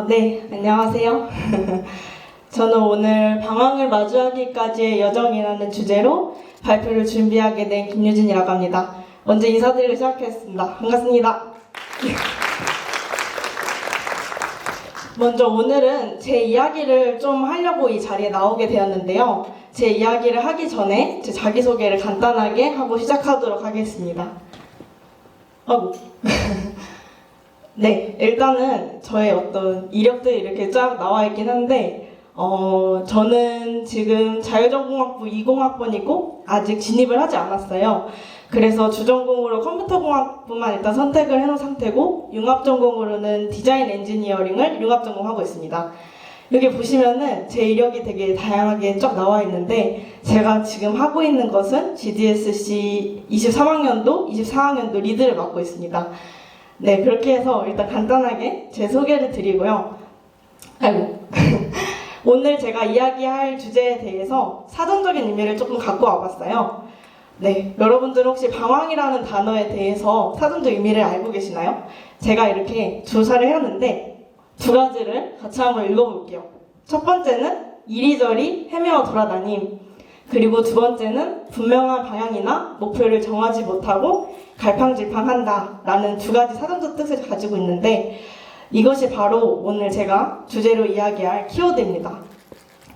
네, 안녕하세요. 저는 오늘 방황을 마주하기까지의 여정이라는 주제로 발표를 준비하게 된 김유진이라고 합니다. 먼저 인사드리고 시작하겠습니다. 반갑습니다. 먼저 오늘은 제 이야기를 좀 하려고 이 자리에 나오게 되었는데요. 제 이야기를 하기 전에 제 자기소개를 간단하게 하고 시작하도록 하겠습니다. 네, 일단은 저의 어떤 이력들이 이렇게 쫙 나와 있긴 한데 저는 지금 자율전공학부 20학번이고 아직 진입을 하지 않았어요. 그래서 주전공으로 컴퓨터공학부만 일단 선택을 해놓은 상태고 융합전공으로는 디자인 엔지니어링을 융합전공하고 있습니다. 여기 보시면은 제 이력이 되게 다양하게 쫙 나와 있는데 제가 지금 하고 있는 것은 GDSC 23학년도, 24학년도 리드를 맡고 있습니다. 네, 그렇게 해서 일단 간단하게 제 소개를 드리고요. 오늘 제가 이야기할 주제에 대해서 사전적인 의미를 조금 갖고 와봤어요. 네, 여러분들 혹시 방황이라는 단어에 대해서 사전적 의미를 알고 계시나요? 제가 이렇게 조사를 해왔는데 두 가지를 같이 한번 읽어볼게요. 첫 번째는 이리저리 헤매어 돌아다님, 그리고 두 번째는 분명한 방향이나 목표를 정하지 못하고 갈팡질팡한다 라는 두 가지 사전적 뜻을 가지고 있는데 이것이 바로 오늘 제가 주제로 이야기할 키워드입니다.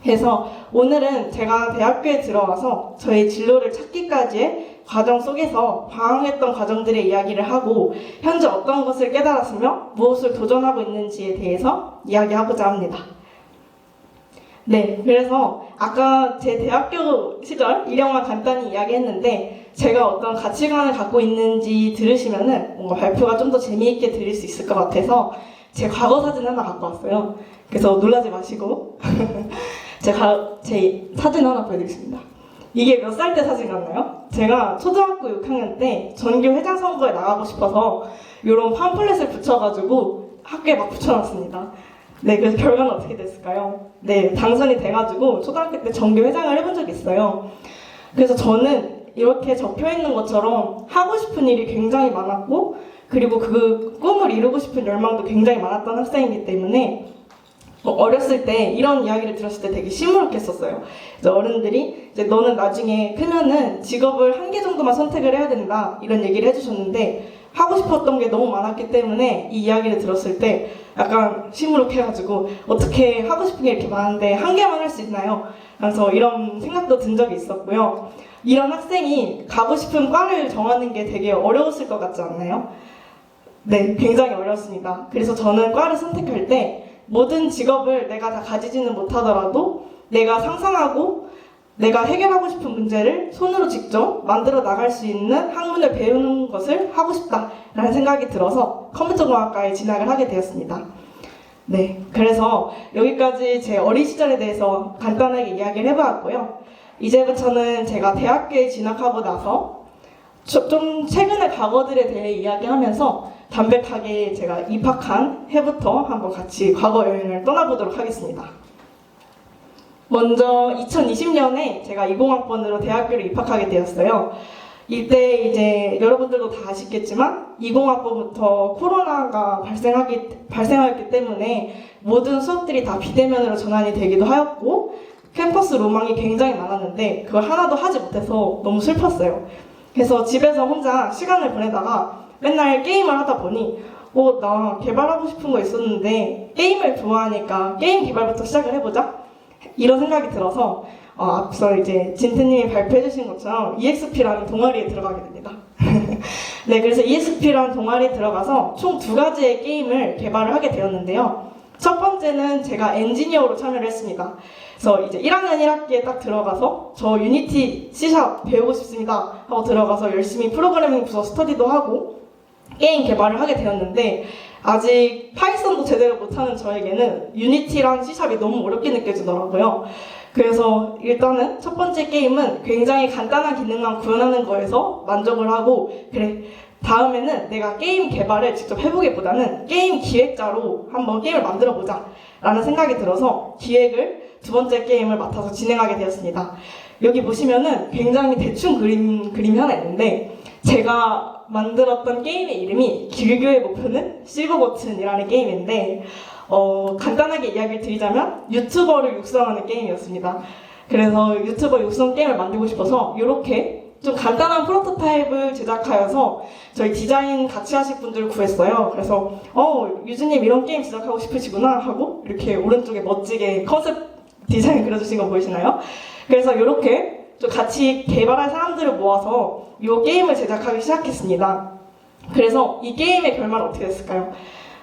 그래서 오늘은 제가 대학교에 들어와서 저의 진로를 찾기까지의 과정 속에서 방황했던 과정들의 이야기를 하고 현재 어떤 것을 깨달았으며 무엇을 도전하고 있는지에 대해서 이야기하고자 합니다. 네, 그래서 아까 제 대학교 시절 이력만 간단히 이야기했는데 제가 어떤 가치관을 갖고 있는지 들으시면은 뭔가 발표가 좀 더 재미있게 들릴 수 있을 것 같아서 제 과거 사진 하나 갖고 왔어요. 그래서 놀라지 마시고 제가 제 사진 하나 보여드리겠습니다. 이게 몇 살 때 사진 같나요? 제가 초등학교 6학년 때 전교 회장 선거에 나가고 싶어서 이런 팜플렛을 붙여가지고 학교에 막 붙여놨습니다. 네, 그래서 결과는 어떻게 됐을까요? 네, 당선이 돼가지고 초등학교 때 전교 회장을 해본 적이 있어요. 그래서 저는 이렇게 적혀있는 것처럼 하고 싶은 일이 굉장히 많았고 그리고 그 꿈을 이루고 싶은 열망도 굉장히 많았던 학생이기 때문에 어렸을 때 이런 이야기를 들었을 때 되게 시무룩했었어요. 그래서 어른들이 이제 너는 나중에 크면은 직업을 한 개 정도만 선택을 해야 된다 이런 얘기를 해주셨는데 하고 싶었던 게 너무 많았기 때문에 이 이야기를 들었을 때 약간 시무룩해가지고 어떻게 하고 싶은 게 이렇게 많은데 한 개만 할 수 있나요? 그래서 이런 생각도 든 적이 있었고요. 이런 학생이 가고 싶은 과를 정하는 게 되게 어려웠을 것 같지 않나요? 네, 굉장히 어려웠습니다. 그래서 저는 과를 선택할 때 모든 직업을 내가 다 가지지는 못하더라도 내가 상상하고 내가 해결하고 싶은 문제를 손으로 직접 만들어 나갈 수 있는 학문을 배우는 것을 하고 싶다라는 생각이 들어서 컴퓨터공학과에 진학을 하게 되었습니다. 네, 그래서 여기까지 제 어린 시절에 대해서 간단하게 이야기를 해보았고요. 이제부터는 제가 대학교에 진학하고 나서 좀 최근의 과거들에 대해 이야기하면서 담백하게 제가 입학한 해부터 한번 같이 과거 여행을 떠나보도록 하겠습니다. 먼저 2020년에 제가 20학번으로 대학교를 입학하게 되었어요. 이때 이제 여러분들도 다 아시겠지만 20학번부터 코로나가 발생하였기 때문에 모든 수업들이 다 비대면으로 전환이 되기도 하였고 캠퍼스 로망이 굉장히 많았는데 그걸 하나도 하지 못해서 너무 슬펐어요. 그래서 집에서 혼자 시간을 보내다가 맨날 게임을 하다 보니 나 개발하고 싶은 거 있었는데 게임을 좋아하니까 게임 개발부터 시작을 해보자 이런 생각이 들어서 앞서 이제 진트님이 발표해주신 것처럼 EXP라는 동아리에 들어가게 됩니다. 네, 그래서 EXP라는 동아리에 들어가서 총 두 가지의 게임을 개발을 하게 되었는데요. 첫 번째는 제가 엔지니어로 참여를 했습니다. 그래서 이제 1학년 1학기에 딱 들어가서 저 유니티 C# 배우고 싶습니다 하고 들어가서 열심히 프로그래밍 부서 스터디도 하고 게임 개발을 하게 되었는데 아직 파이썬도 제대로 못하는 저에게는 유니티랑 C#이 너무 어렵게 느껴지더라고요. 그래서 일단은 첫 번째 게임은 굉장히 간단한 기능만 구현하는 거에서 만족을 하고 그래, 다음에는 내가 게임 개발을 직접 해보기보다는 게임 기획자로 한번 게임을 만들어보자 라는 생각이 들어서 기획을 두 번째 게임을 맡아서 진행하게 되었습니다. 여기 보시면은 굉장히 대충 그림이 하나 있는데 제가 만들었던 게임의 이름이 길교의 목표는 실버 버튼이라는 게임인데 간단하게 이야기를 드리자면 유튜버를 육성하는 게임이었습니다. 그래서 유튜버 육성 게임을 만들고 싶어서 이렇게 좀 간단한 프로토타입을 제작하여서 저희 디자인 같이 하실 분들을 구했어요. 그래서 유주님 이런 게임 제작하고 싶으시구나 하고 이렇게 오른쪽에 멋지게 컨셉 디자인 그려주신 거 보이시나요? 그래서 이렇게 좀 같이 개발할 사람들을 모아서 이 게임을 제작하기 시작했습니다. 그래서 이 게임의 결말은 어떻게 됐을까요?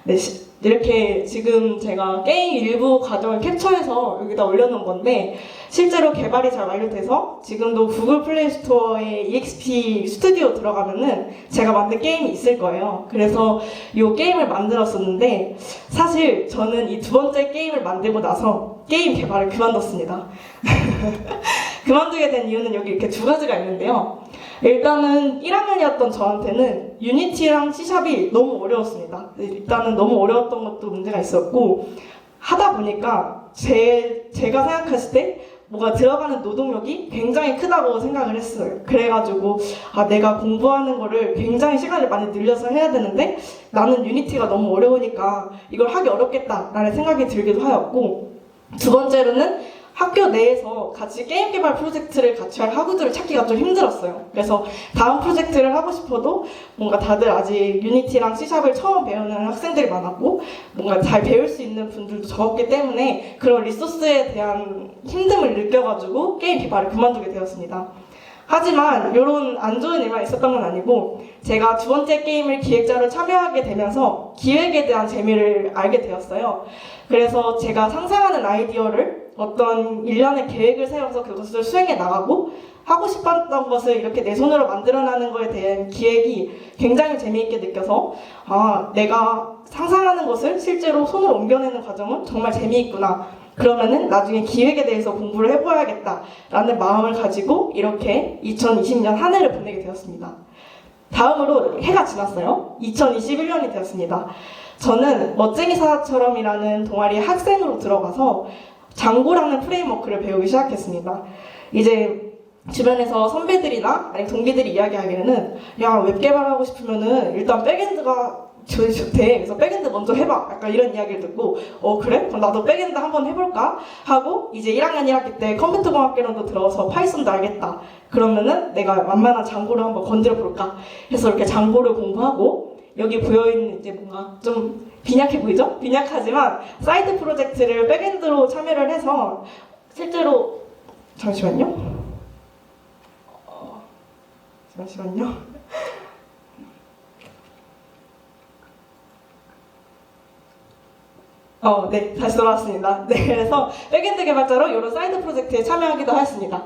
네, 이렇게 지금 제가 게임 일부 과정을 캡처해서 여기다 올려놓은 건데 실제로 개발이 잘 완료돼서 지금도 구글 플레이 스토어에 EXP 스튜디오 들어가면은 제가 만든 게임이 있을 거예요. 그래서 이 게임을 만들었었는데 사실 저는 이 두 번째 게임을 만들고 나서 게임 개발을 그만뒀습니다. 그만두게 된 이유는 여기 이렇게 두 가지가 있는데요. 일단은 1학년이었던 저한테는 유니티랑 C샵이 너무 어려웠습니다. 일단은 너무 어려웠던 것도 문제가 있었고 하다 보니까 제가 생각했을 때 뭐가 들어가는 노동력이 굉장히 크다고 생각을 했어요. 그래가지고 내가 공부하는 거를 굉장히 시간을 많이 늘려서 해야 되는데 나는 유니티가 너무 어려우니까 이걸 하기 어렵겠다라는 생각이 들기도 하였고 두 번째로는 학교 내에서 같이 게임 개발 프로젝트를 같이 할 학우들을 찾기가 좀 힘들었어요. 그래서 다음 프로젝트를 하고 싶어도 뭔가 다들 아직 유니티랑 C샵을 처음 배우는 학생들이 많았고 뭔가 잘 배울 수 있는 분들도 적었기 때문에 그런 리소스에 대한 힘듦을 느껴가지고 게임 개발을 그만두게 되었습니다. 하지만 이런 안 좋은 일만 있었던 건 아니고 제가 두 번째 게임을 기획자로 참여하게 되면서 기획에 대한 재미를 알게 되었어요. 그래서 제가 상상하는 아이디어를 어떤 일련의 계획을 세워서 그것을 수행해 나가고 하고 싶었던 것을 이렇게 내 손으로 만들어내는 거에 대한 기획이 굉장히 재미있게 느껴서 내가 상상하는 것을 실제로 손으로 옮겨내는 과정은 정말 재미있구나. 그러면은 나중에 기획에 대해서 공부를 해봐야겠다라는 마음을 가지고 이렇게 2020년 한 해를 보내게 되었습니다. 다음으로 해가 지났어요. 2021년이 되었습니다. 저는 멋쟁이사처럼이라는 동아리에 학생으로 들어가서 장고라는 프레임워크를 배우기 시작했습니다. 이제 주변에서 선배들이나 아니 동기들이 이야기하기에는 야, 웹 개발하고 싶으면은 일단 백엔드가 좋대. 그래서 백엔드 먼저 해봐. 약간 이런 이야기를 듣고 그래? 그럼 나도 백엔드 한번 해볼까? 하고 이제 1학년 1학기 때 컴퓨터공학개론도 들어서 파이썬도 알겠다. 그러면은 내가 만만한 장고를 한번 건드려 볼까? 해서 이렇게 장고를 공부하고 여기 보여있는 이제 뭔가 좀 빈약해 보이죠? 빈약하지만 사이드 프로젝트를 백엔드로 참여를 해서 실제로 잠시만요. 네, 다시 돌아왔습니다. 네, 그래서 백엔드 개발자로 이런 사이드 프로젝트에 참여하기도 하였습니다.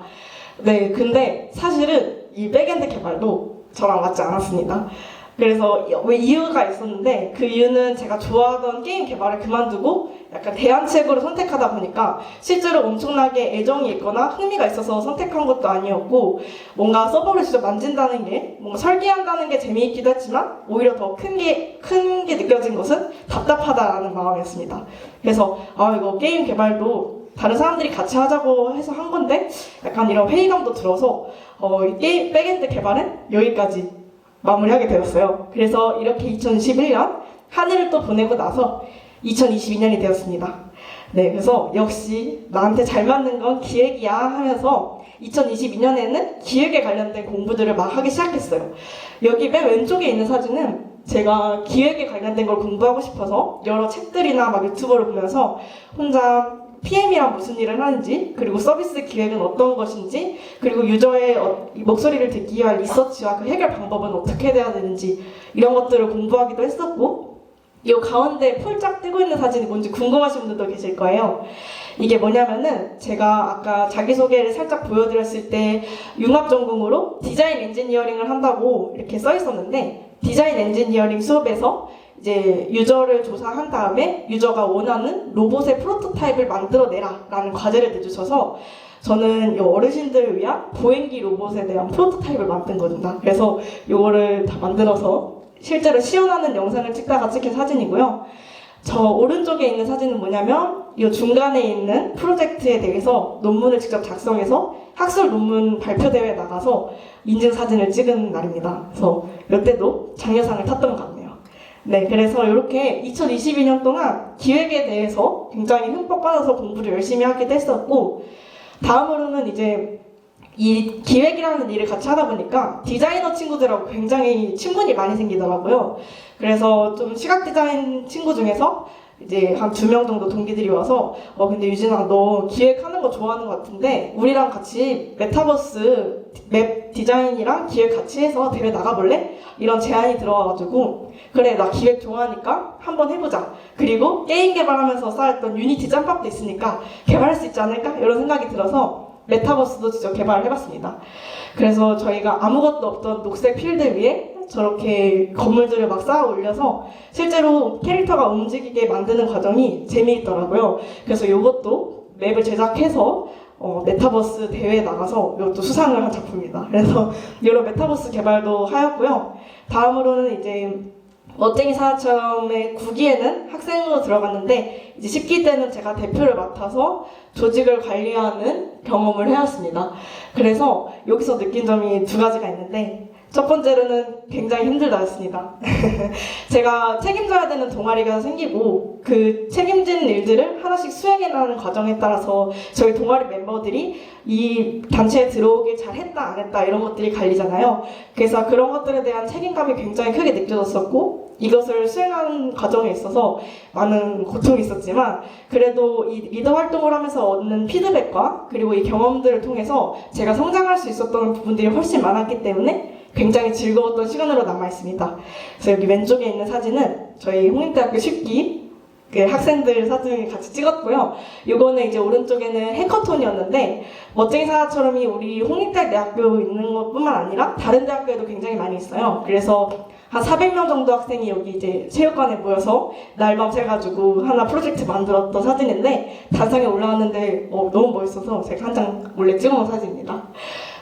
네, 근데 사실은 이 백엔드 개발도 저랑 맞지 않았습니다. 그래서 왜 이유가 있었는데 그 이유는 제가 좋아하던 게임 개발을 그만두고 약간 대안책으로 선택하다 보니까 실제로 엄청나게 애정이 있거나 흥미가 있어서 선택한 것도 아니었고 뭔가 서버를 직접 만진다는 게 뭔가 설계한다는 게 재미있기도 했지만 오히려 더 큰 게 느껴진 것은 답답하다라는 마음이었습니다. 그래서 이거 게임 개발도 다른 사람들이 같이 하자고 해서 한 건데 약간 이런 회의감도 들어서 게임 백엔드 개발은 여기까지 마무리하게 되었어요. 그래서 이렇게 2021년 한 해를 또 보내고 나서 2022년이 되었습니다. 네, 그래서 역시 나한테 잘 맞는 건 기획이야 하면서 2022년에는 기획에 관련된 공부들을 막 하기 시작했어요. 여기 맨 왼쪽에 있는 사진은 제가 기획에 관련된 걸 공부하고 싶어서 여러 책들이나 막 유튜버를 보면서 혼자 PM이란 무슨 일을 하는지, 그리고 서비스 기획은 어떤 것인지, 그리고 유저의 목소리를 듣기 위한 리서치와 그 해결 방법은 어떻게 돼야 되는지 이런 것들을 공부하기도 했었고 이 가운데 폴짝 뜨고 있는 사진이 뭔지 궁금하신 분들도 계실 거예요. 이게 뭐냐면은 제가 아까 자기소개를 살짝 보여드렸을 때 융합전공으로 디자인 엔지니어링을 한다고 이렇게 써 있었는데 디자인 엔지니어링 수업에서 이제 유저를 조사한 다음에 유저가 원하는 로봇의 프로토타입을 만들어내라 라는 과제를 내주셔서 저는 이 어르신들을 위한 보행기 로봇에 대한 프로토타입을 만든 거든요. 그래서 이거를 다 만들어서 실제로 시연하는 영상을 찍다가 찍힌 사진이고요. 저 오른쪽에 있는 사진은 뭐냐면 이 중간에 있는 프로젝트에 대해서 논문을 직접 작성해서 학술 논문 발표대회에 나가서 인증사진을 찍은 날입니다. 그래서 이때도 장려상을 탔던 것 같네요. 네, 그래서 이렇게 2022년 동안 기획에 대해서 굉장히 흠뻑 빠져서 공부를 열심히 하기도 했었고, 다음으로는 이제 이 기획이라는 일을 같이 하다 보니까 디자이너 친구들하고 굉장히 친분이 많이 생기더라고요. 그래서 좀 시각 디자인 친구 중에서 이제 한 2명 정도 동기들이 와서 근데 유진아 너 기획하는 거 좋아하는 것 같은데 우리랑 같이 메타버스 맵 디자인이랑 기획 같이 해서 대회 나가볼래? 이런 제안이 들어와가지고 그래 나 기획 좋아하니까 한번 해보자. 그리고 게임 개발하면서 쌓였던 유니티 짬밥도 있으니까 개발할 수 있지 않을까? 이런 생각이 들어서 메타버스도 직접 개발을 해봤습니다. 그래서 저희가 아무것도 없던 녹색 필드 위에 저렇게 건물들을 막 쌓아 올려서 실제로 캐릭터가 움직이게 만드는 과정이 재미있더라고요. 그래서 이것도 맵을 제작해서 메타버스 대회에 나가서 이것도 수상을 한 작품입니다. 그래서 이런 메타버스 개발도 하였고요. 다음으로는 이제 멋쟁이 사나처럼의 9기에는 학생으로 들어갔는데 이제 10기 때는 제가 대표를 맡아서 조직을 관리하는 경험을 해왔습니다. 그래서 여기서 느낀 점이 2가지가 있는데 첫 번째로는 굉장히 힘들다였습니다. 제가 책임져야 되는 동아리가 생기고 그 책임진 일들을 하나씩 수행해나가는 과정에 따라서 저희 동아리 멤버들이 이 단체에 들어오길 잘했다 안 했다 이런 것들이 갈리잖아요. 그래서 그런 것들에 대한 책임감이 굉장히 크게 느껴졌었고 이것을 수행하는 과정에 있어서 많은 고통이 있었지만 그래도 이 리더 활동을 하면서 얻는 피드백과 그리고 이 경험들을 통해서 제가 성장할 수 있었던 부분들이 훨씬 많았기 때문에 굉장히 즐거웠던 시간으로 남아있습니다. 그래서 여기 왼쪽에 있는 사진은 저희 홍익대학교 10기 그 학생들 사진을 같이 찍었고요. 이거는 이제 오른쪽에는 해커톤이었는데 멋쟁이 사나처럼이 우리 홍익대학교 있는 것뿐만 아니라 다른 대학교에도 굉장히 많이 있어요. 그래서 한 400명 정도 학생이 여기 이제 체육관에 모여서 날밤 새가지고 하나 프로젝트 만들었던 사진인데 단상에 올라왔는데 너무 멋있어서 제가 한 장 몰래 찍어놓은 사진입니다.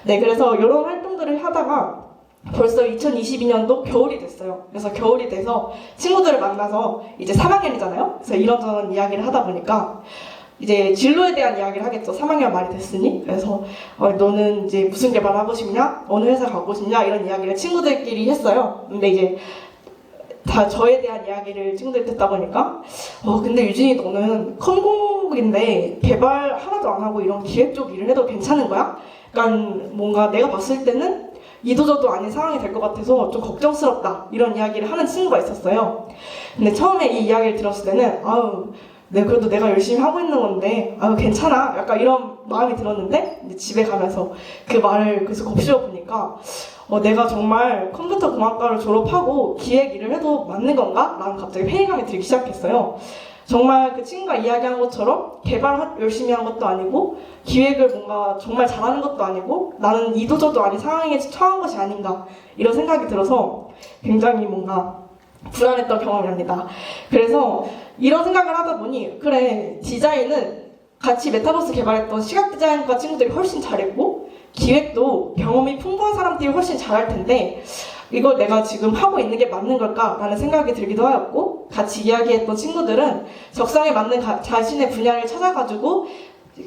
네, 그래서 이런 활동들을 하다가 벌써 2022년도 겨울이 됐어요. 그래서 겨울이 돼서 친구들을 만나서 이제 3학년이잖아요. 그래서 이런저런 이야기를 하다 보니까 이제 진로에 대한 이야기를 하겠죠. 3학년 말이 됐으니. 그래서 너는 이제 무슨 개발하고 싶냐? 어느 회사 가고 싶냐? 이런 이야기를 친구들끼리 했어요. 근데 이제 다 저에 대한 이야기를 친구들이 듣다 보니까 근데 유진이 너는 컴공인데 개발 하나도 안 하고 이런 기획 쪽 일을 해도 괜찮은 거야? 약간 뭔가 내가 봤을 때는 이도저도 아닌 상황이 될 것 같아서 좀 걱정스럽다 이런 이야기를 하는 친구가 있었어요. 근데 처음에 이 이야기를 들었을 때는 네, 그래도 내가 열심히 하고 있는 건데 괜찮아 약간 이런 마음이 들었는데 이제 집에 가면서 그 말을 계속 곱씹어 보니까 내가 정말 컴퓨터 공학과를 졸업하고 기획 일을 해도 맞는 건가? 라는 갑자기 회의감이 들기 시작했어요. 정말 그 친구가 이야기한 것처럼 개발 열심히 한 것도 아니고 기획을 뭔가 정말 잘하는 것도 아니고 나는 이도저도 아닌 상황에 처한 것이 아닌가 이런 생각이 들어서 굉장히 뭔가 불안했던 경험이랍니다. 그래서 이런 생각을 하다 보니 그래 디자인은 같이 메타버스 개발했던 시각 디자인과 친구들이 훨씬 잘했고 기획도 경험이 풍부한 사람들이 훨씬 잘할 텐데 이걸 내가 지금 하고 있는 게 맞는 걸까라는 생각이 들기도 하였고 같이 이야기했던 친구들은 적성에 맞는 자신의 분야를 찾아가지고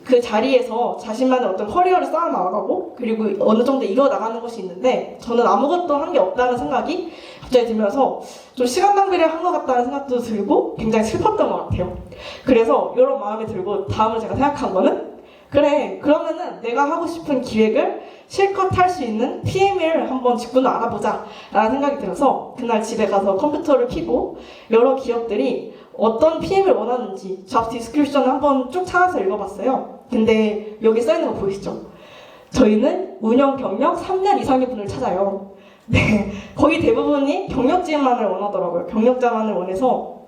그 자리에서 자신만의 어떤 커리어를 쌓아 나가고 그리고 어느 정도 이뤄 나가는 것이 있는데 저는 아무것도 한 게 없다는 생각이 갑자기 들면서 좀 시간 낭비를 한 것 같다는 생각도 들고 굉장히 슬펐던 것 같아요. 그래서 이런 마음이 들고 다음을 제가 생각한 거는 그래 그러면은 내가 하고 싶은 기획을 실컷 할 수 있는 PM을 한번 직군을 알아보자 라는 생각이 들어서 그날 집에 가서 컴퓨터를 켜고 여러 기업들이 어떤 PM을 원하는지 잡 디스크립션을 한번 쭉 찾아서 읽어봤어요. 근데 여기 써있는 거 보이시죠? 저희는 운영 경력 3년 이상의 분을 찾아요. 네, 거의 대부분이 경력직만을 원하더라고요. 경력자만을 원해서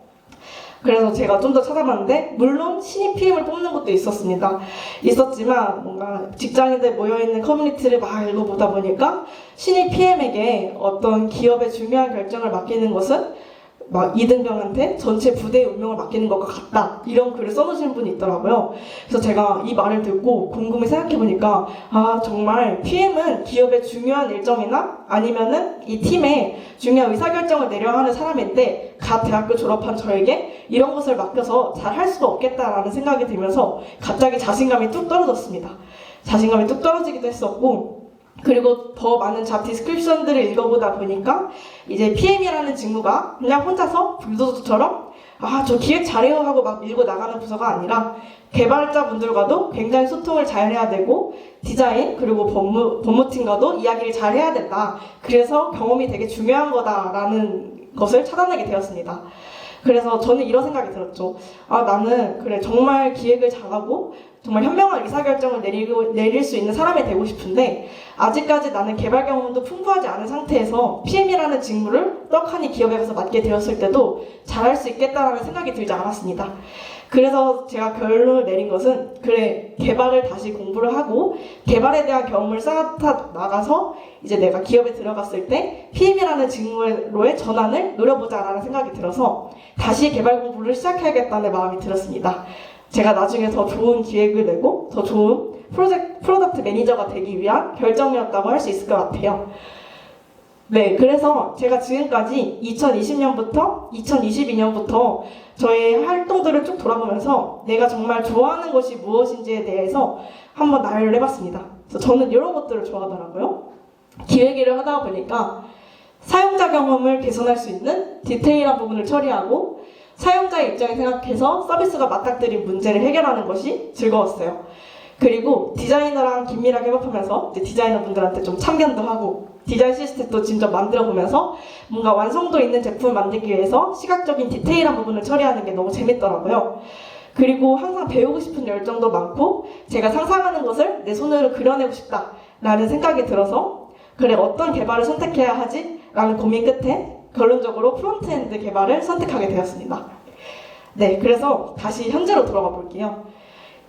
그래서 제가 좀 더 찾아봤는데 물론 신입 PM을 뽑는 것도 있었지만 뭔가 직장인들 모여있는 커뮤니티를 막 읽어보다 보니까 신입 PM에게 어떤 기업의 중요한 결정을 맡기는 것은 막 이등병한테 전체 부대의 운명을 맡기는 것과 같다, 이런 글을 써놓으신 분이 있더라고요. 그래서 제가 이 말을 듣고 곰곰이 생각해보니까 정말 PM은 기업의 중요한 일정이나 아니면은 이 팀의 중요한 의사결정을 내려야 하는 사람인데 갓 대학교 졸업한 저에게 이런 것을 맡겨서 잘 할 수가 없겠다라는 생각이 들면서 갑자기 자신감이 뚝 떨어졌습니다. 자신감이 뚝 떨어지기도 했었고, 그리고 더 많은 잡 디스크립션들을 읽어보다 보니까 이제 PM이라는 직무가 그냥 혼자서 불도저처럼 저 기획 잘해요 하고 막 밀고 나가는 부서가 아니라 개발자분들과도 굉장히 소통을 잘 해야 되고, 디자인 그리고 법무팀과도 이야기를 잘 해야 된다. 그래서 경험이 되게 중요한 거다라는 것을 찾아내게 되었습니다. 그래서 저는 이런 생각이 들었죠. 나는 그래 정말 기획을 잘하고 정말 현명한 의사결정을 내릴 수 있는 사람이 되고 싶은데 아직까지 나는 개발 경험도 풍부하지 않은 상태에서 PM이라는 직무를 떡하니 기업에서 맡게 되었을 때도 잘할 수 있겠다라는 생각이 들지 않았습니다. 그래서 제가 결론을 내린 것은 그래, 개발을 다시 공부를 하고 개발에 대한 경험을 쌓아 나가서 이제 내가 기업에 들어갔을 때 PM이라는 직무로의 전환을 노려보자라는 생각이 들어서 다시 개발 공부를 시작해야겠다는 마음이 들었습니다. 제가 나중에 더 좋은 기획을 내고 더 좋은 프로덕트 매니저가 되기 위한 결정이었다고 할 수 있을 것 같아요. 네, 그래서 제가 지금까지 2020년부터 2022년부터 저의 활동들을 쭉 돌아보면서 내가 정말 좋아하는 것이 무엇인지에 대해서 한번 나열을 해봤습니다. 그래서 저는 이런 것들을 좋아하더라고요. 기획 일을 하다 보니까 사용자 경험을 개선할 수 있는 디테일한 부분을 처리하고 사용자의 입장을 생각해서 서비스가 맞닥뜨린 문제를 해결하는 것이 즐거웠어요. 그리고 디자이너랑 긴밀하게 협업하면서 이제 디자이너분들한테 좀 참견도 하고 디자인 시스템도 직접 만들어보면서 뭔가 완성도 있는 제품을 만들기 위해서 시각적인 디테일한 부분을 처리하는 게 너무 재밌더라고요. 그리고 항상 배우고 싶은 열정도 많고 제가 상상하는 것을 내 손으로 그려내고 싶다라는 생각이 들어서 그래, 어떤 개발을 선택해야 하지? 라는 고민 끝에 결론적으로 프론트엔드 개발을 선택하게 되었습니다. 네, 그래서 다시 현재로 돌아가 볼게요.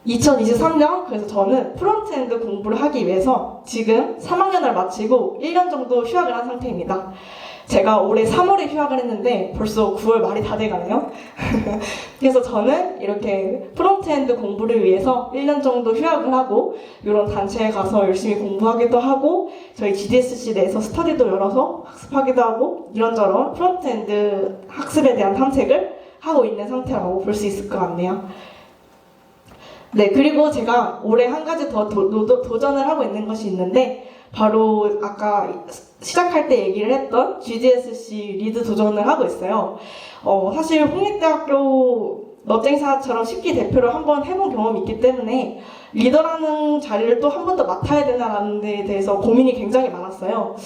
2023년, 그래서 저는 프론트엔드 공부를 하기 위해서 지금 3학년을 마치고 1년 정도 휴학을 한 상태입니다. 제가 올해 3월에 휴학을 했는데 벌써 9월 말이 다 돼가네요. 그래서 저는 이렇게 프론트엔드 공부를 위해서 1년 정도 휴학을 하고 이런 단체에 가서 열심히 공부하기도 하고 저희 GDSC 내에서 스터디도 열어서 학습하기도 하고 이런저런 프론트엔드 학습에 대한 탐색을 하고 있는 상태라고 볼 수 있을 것 같네요. 네, 그리고 제가 올해 한 가지 더 도전을 하고 있는 것이 있는데 바로 아까 시작할 때 얘기를 했던 GDSC 리드 도전을 하고 있어요. 사실 홍익대학교 멋쟁이사처럼 10기 대표를 한번 해본 경험이 있기 때문에 리더라는 자리를 또 한 번 더 맡아야 되나라는 데에 대해서 고민이 굉장히 많았어요.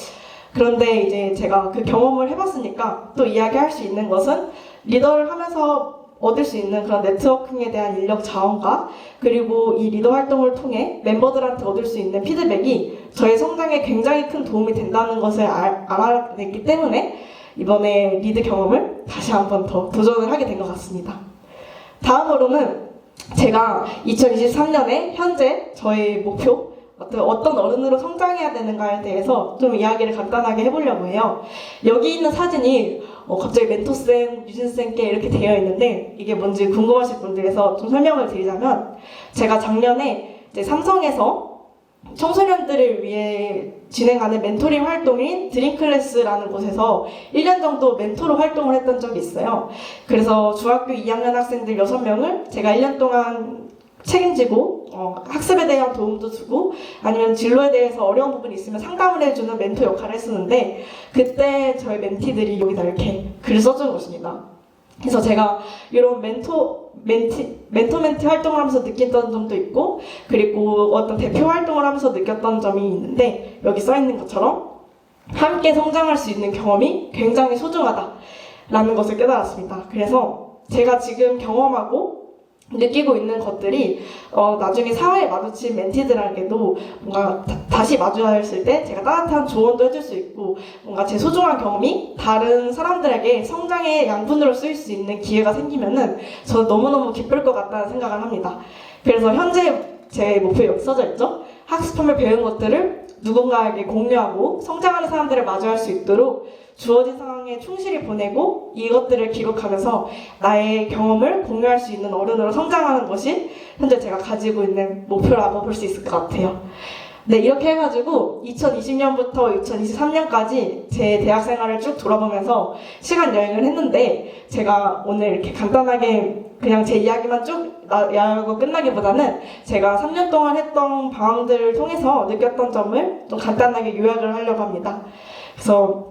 그런데 이제 제가 그 경험을 해봤으니까 또 이야기할 수 있는 것은 리더를 하면서 얻을 수 있는 그런 네트워킹에 대한 인력 자원과 그리고 이 리더 활동을 통해 멤버들한테 얻을 수 있는 피드백이 저의 성장에 굉장히 큰 도움이 된다는 것을 알아냈기 때문에 이번에 리드 경험을 다시 한번 더 도전을 하게 된 것 같습니다. 다음으로는 제가 2023년에 현재 저의 목표, 어떤 어른으로 성장해야 되는가에 대해서 좀 이야기를 간단하게 해보려고 해요. 여기 있는 사진이 갑자기 멘토쌤, 유진쌤께 이렇게 되어 있는데 이게 뭔지 궁금하실 분들에서 좀 설명을 드리자면 제가 작년에 이제 삼성에서 청소년들을 위해 진행하는 멘토링 활동인 드림클래스라는 곳에서 1년 정도 멘토로 활동을 했던 적이 있어요. 그래서 중학교 2학년 학생들 6명을 제가 1년 동안 책임지고 학습에 대한 도움도 주고 아니면 진로에 대해서 어려운 부분이 있으면 상담을 해주는 멘토 역할을 했었는데 그때 저희 멘티들이 여기다 이렇게 글을 써주는 것입니다. 그래서 제가 이런 멘티 활동을 하면서 느꼈던 점도 있고 그리고 어떤 대표 활동을 하면서 느꼈던 점이 있는데 여기 써있는 것처럼 함께 성장할 수 있는 경험이 굉장히 소중하다라는 것을 깨달았습니다. 그래서 제가 지금 경험하고 느끼고 있는 것들이 나중에 사회에 마주친 멘티들에게도 뭔가 다시 마주했을 때 제가 따뜻한 조언도 해줄 수 있고 뭔가 제 소중한 경험이 다른 사람들에게 성장의 양분으로 쓰일 수 있는 기회가 생기면은 저는 너무너무 기쁠 것 같다는 생각을 합니다. 그래서 현재 제 목표 여기 써져 있죠? 학습하며 배운 것들을 누군가에게 공유하고 성장하는 사람들을 마주할 수 있도록 주어진 상황에 충실히 보내고 이것들을 기록하면서 나의 경험을 공유할 수 있는 어른으로 성장하는 것이 현재 제가 가지고 있는 목표라고 볼 수 있을 것 같아요. 네, 이렇게 해가지고 2020년부터 2023년까지 제 대학 생활을 쭉 돌아보면서 시간 여행을 했는데, 제가 오늘 이렇게 간단하게 그냥 제 이야기만 쭉 이야기하고 끝나기보다는 제가 3년 동안 했던 방황들을 통해서 느꼈던 점을 좀 간단하게 요약을 하려고 합니다. 그래서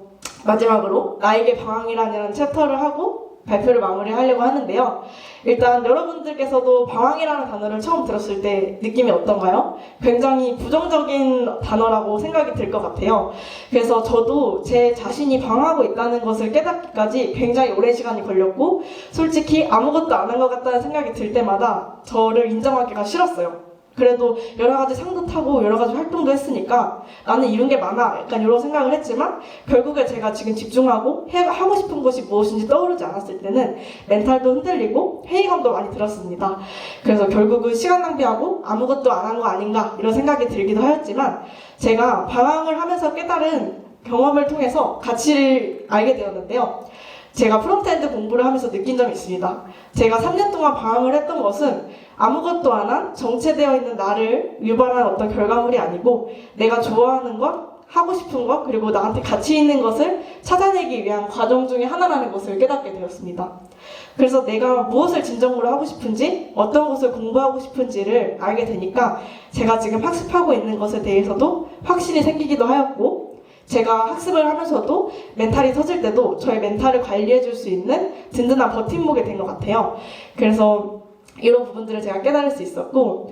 마지막으로 나에게 방황이라는 챕터를 하고 발표를 마무리하려고 하는데요. 일단 여러분들께서도 방황이라는 단어를 처음 들었을 때 느낌이 어떤가요? 굉장히 부정적인 단어라고 생각이 들 것 같아요. 그래서 저도 제 자신이 방황하고 있다는 것을 깨닫기까지 굉장히 오랜 시간이 걸렸고, 솔직히 아무것도 안 한 것 같다는 생각이 들 때마다 저를 인정하기가 싫었어요. 그래도 여러 가지 상도 타고 여러 가지 활동도 했으니까 나는 이룬 게 많아, 약간 이런 생각을 했지만, 결국에 제가 지금 집중하고 하고 싶은 것이 무엇인지 떠오르지 않았을 때는 멘탈도 흔들리고 회의감도 많이 들었습니다. 그래서 결국은 시간 낭비하고 아무것도 안 한 거 아닌가 이런 생각이 들기도 하였지만, 제가 방황을 하면서 깨달은 경험을 통해서 가치를 알게 되었는데요. 제가 프론트엔드 공부를 하면서 느낀 점이 있습니다. 제가 3년 동안 방황을 했던 것은 아무것도 안 한 정체되어 있는 나를 유발한 어떤 결과물이 아니고, 내가 좋아하는 것, 하고 싶은 것, 그리고 나한테 가치 있는 것을 찾아내기 위한 과정 중에 하나라는 것을 깨닫게 되었습니다. 그래서 내가 무엇을 진정으로 하고 싶은지, 어떤 것을 공부하고 싶은지를 알게 되니까 제가 지금 학습하고 있는 것에 대해서도 확신이 생기기도 하였고, 제가 학습을 하면서도 멘탈이 터질 때도 저의 멘탈을 관리해줄 수 있는 든든한 버팀목이 된 것 같아요. 그래서 이런 부분들을 제가 깨달을 수 있었고,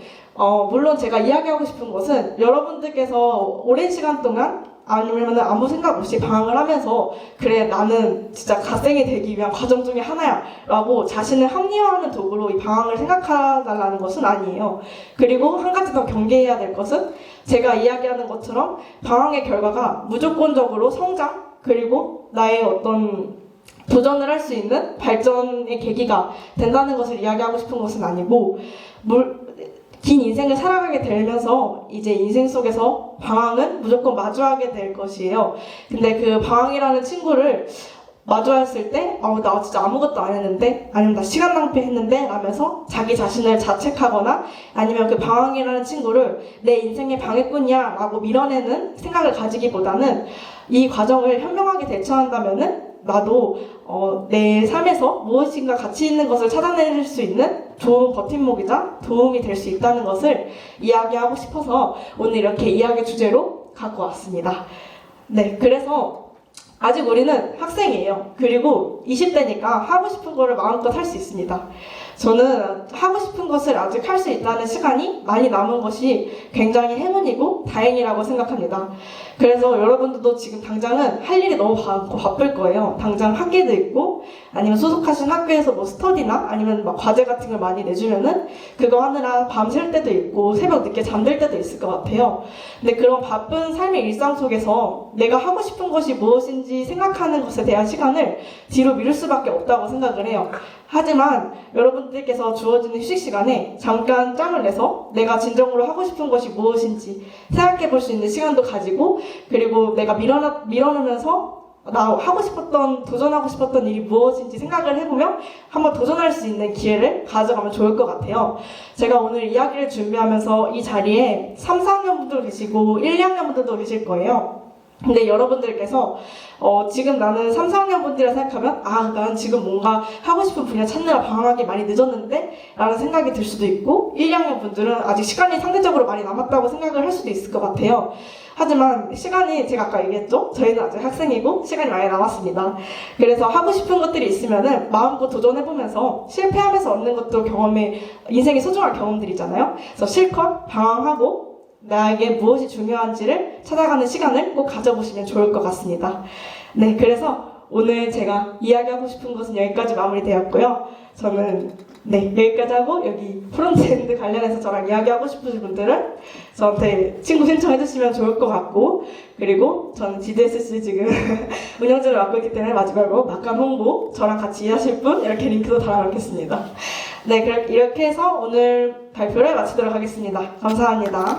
물론 제가 이야기하고 싶은 것은 여러분들께서 오랜 시간 동안 아니면 아무 생각 없이 방황을 하면서 그래 나는 진짜 갓생이 되기 위한 과정 중에 하나야 라고 자신을 합리화하는 도구로 이 방황을 생각해달라는 것은 아니에요. 그리고 한 가지 더 경계해야 될 것은, 제가 이야기하는 것처럼 방황의 결과가 무조건적으로 성장, 그리고 나의 어떤 도전을 할 수 있는 발전의 계기가 된다는 것을 이야기하고 싶은 것은 아니고, 긴 인생을 살아가게 되면서 이제 인생 속에서 방황은 무조건 마주하게 될 것이에요. 근데 그 방황이라는 친구를 마주했을 때 나 진짜 아무것도 안 했는데, 아니면 나 시간 낭비했는데 라면서 자기 자신을 자책하거나, 아니면 그 방황이라는 친구를 내 인생의 방해꾼이야 라고 밀어내는 생각을 가지기보다는, 이 과정을 현명하게 대처한다면은 나도 내 삶에서 무엇인가 가치 있는 것을 찾아낼 수 있는 좋은 버팀목이자 도움이 될 수 있다는 것을 이야기하고 싶어서 오늘 이렇게 이야기 주제로 갖고 왔습니다. 네, 그래서 아직 우리는 학생이에요. 그리고 20대니까 하고 싶은 거를 마음껏 할 수 있습니다. 저는 하고 싶은 것을 아직 할 수 있다는 시간이 많이 남은 것이 굉장히 행운이고 다행이라고 생각합니다. 그래서 여러분들도 지금 당장은 할 일이 너무 많고 바쁠 거예요. 당장 학기도 있고, 아니면 소속하신 학교에서 뭐 스터디나 아니면 막 과제 같은 걸 많이 내주면은 그거 하느라 밤 샐 때도 있고 새벽 늦게 잠들 때도 있을 것 같아요. 근데 그런 바쁜 삶의 일상 속에서 내가 하고 싶은 것이 무엇인지 생각하는 것에 대한 시간을 뒤로 미룰 수밖에 없다고 생각을 해요. 하지만 여러분들께서 주어지는 휴식 시간에 잠깐 짬을 내서 내가 진정으로 하고 싶은 것이 무엇인지 생각해 볼 수 있는 시간도 가지고, 그리고 내가 밀어놓으면서 나 하고 싶었던, 도전하고 싶었던 일이 무엇인지 생각을 해보면 한번 도전할 수 있는 기회를 가져가면 좋을 것 같아요. 제가 오늘 이야기를 준비하면서 이 자리에 3, 4학년 분도 계시고 1, 2학년 분들도 계실 거예요. 근데 여러분들께서 지금 나는 3, 4학년 분들이라 생각하면 난 지금 뭔가 하고 싶은 분야 찾느라 방황하기 많이 늦었는데 라는 생각이 들 수도 있고, 1, 2학년 분들은 아직 시간이 상대적으로 많이 남았다고 생각을 할 수도 있을 것 같아요. 하지만 시간이, 제가 아까 얘기했죠? 저희는 아직 학생이고 시간이 많이 남았습니다. 그래서 하고 싶은 것들이 있으면은 마음껏 도전해보면서 실패하면서 얻는 것도 경험의, 인생의 소중한 경험들이잖아요. 그래서 실컷 방황하고 나에게 무엇이 중요한지를 찾아가는 시간을 꼭 가져보시면 좋을 것 같습니다. 네, 그래서 오늘 제가 이야기하고 싶은 것은 여기까지 마무리되었고요. 저는 여기까지 하고, 여기 프론트엔드 관련해서 저랑 이야기하고 싶으신 분들은 저한테 친구 신청해주시면 좋을 것 같고, 그리고 저는 GDSC 지금 운영진을 맡고 있기 때문에 마지막으로 막간 홍보, 저랑 같이 일하실 분 이렇게 링크도 달아놓겠습니다. 네, 이렇게 해서 오늘 발표를 마치도록 하겠습니다. 감사합니다.